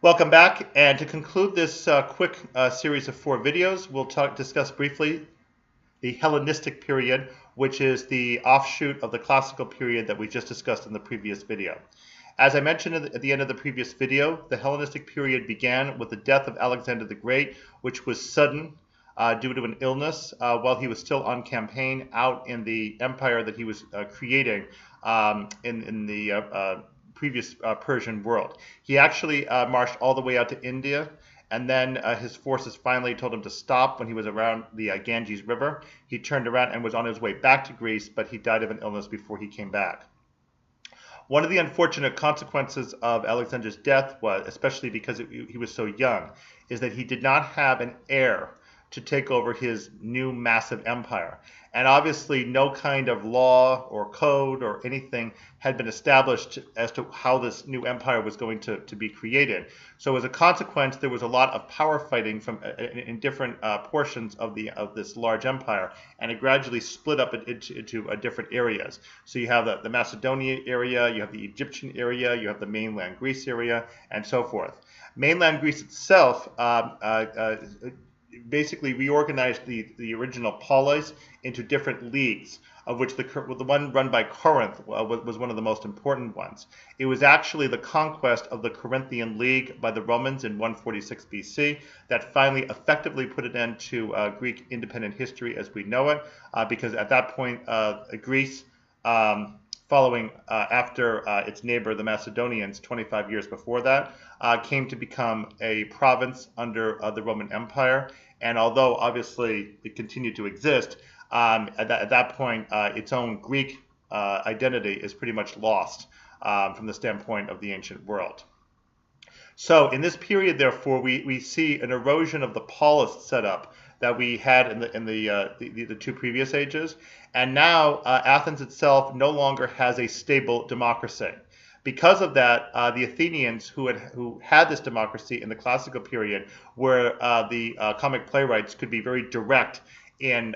Welcome back, and to conclude this quick series of 4 videos, we'll discuss briefly the Hellenistic period, which is the offshoot of the classical period that we just discussed in the previous video. As I mentioned at the end of the previous video, the Hellenistic period began with the death of Alexander the Great, which was sudden due to an illness while he was still on campaign out in the empire that he was creating in the previous Persian world. He actually marched all the way out to India, and then his forces finally told him to stop when he was around the Ganges River. He turned around and was on his way back to Greece, but he died of an illness before he came back. One of the unfortunate consequences of Alexander's death was, especially because he was so young, is that he did not have an heir to take over his new massive empire. And obviously no kind of law or code or anything had been established as to how this new empire was going to be created. So as a consequence, there was a lot of power fighting in different portions of this large empire, and it gradually split up into different areas. So you have the Macedonia area, you have the Egyptian area, you have the mainland Greece area, and so forth. Mainland Greece itself basically reorganized the original polis into different leagues, of which the one run by Corinth was one of the most important ones. It was actually the conquest of the Corinthian League by the Romans in 146 BC that finally effectively put an end to Greek independent history as we know it, because at that point Greece, following after its neighbor, the Macedonians, 25 years before that, came to become a province under the Roman Empire. And although obviously it continued to exist, at that point, its own Greek identity is pretty much lost from the standpoint of the ancient world. So in this period, therefore, we see an erosion of the polis setup that we had in the 2 previous ages. And now Athens itself no longer has a stable democracy. Because of that, the Athenians who had this democracy in the classical period, where the comic playwrights could be very direct in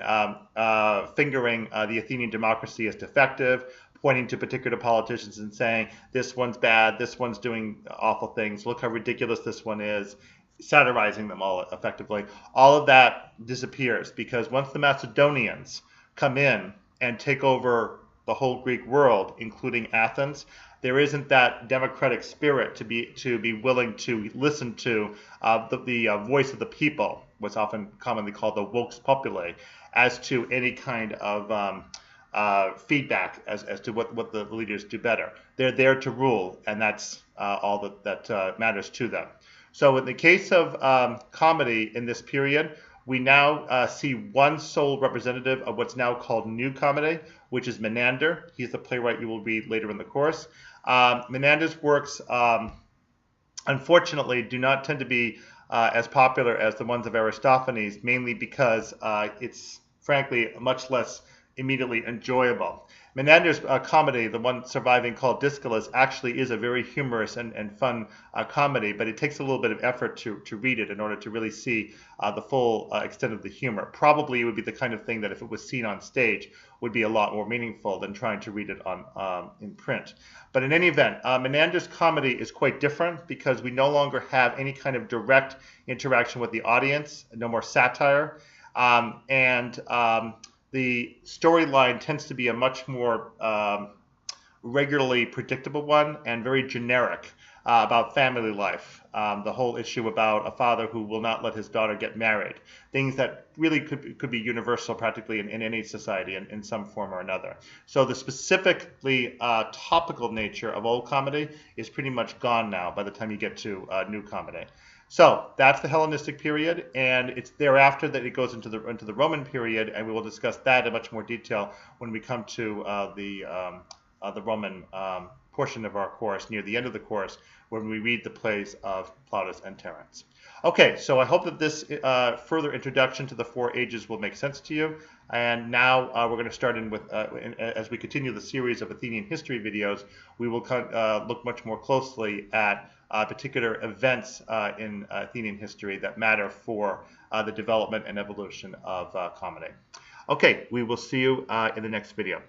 fingering the Athenian democracy as defective, pointing to particular politicians and saying, this one's bad, this one's doing awful things, look how ridiculous this one is, satirizing them all effectively. All of that disappears because once the Macedonians come in and take over the whole Greek world, including Athens, there isn't that democratic spirit to be willing to listen to the voice of the people, what's often commonly called the vox populi, as to any kind of feedback as to what the leaders do better. They're there to rule, and that's all that matters to them. So in the case of comedy in this period, we now see one sole representative of what's now called New Comedy, which is Menander. He's the playwright you will read later in the course. Menander's works, unfortunately, do not tend to be as popular as the ones of Aristophanes, mainly because it's, frankly, much less immediately enjoyable. Menander's comedy, the one surviving called Discalus, actually is a very humorous and fun comedy, but it takes a little bit of effort to read it in order to really see the full extent of the humor. Probably it would be the kind of thing that if it was seen on stage would be a lot more meaningful than trying to read it in print. But in any event, Menander's comedy is quite different because we no longer have any kind of direct interaction with the audience, no more satire, the storyline tends to be a much more regularly predictable one and very generic about family life. The whole issue about a father who will not let his daughter get married. Things that really could be universal practically in any society in some form or another. So the specifically topical nature of old comedy is pretty much gone now by the time you get to new comedy. So that's the Hellenistic period, and it's thereafter that it goes into the Roman period, and we will discuss that in much more detail when we come to the Roman portion of our course, near the end of the course, when we read the plays of Plautus and Terence. Okay, so I hope that this further introduction to the 4 ages will make sense to you. And now we're going to start in with, as we continue the series of Athenian history videos, we will look much more closely at particular events in Athenian history that matter for the development and evolution of comedy. Okay, we will see you in the next video.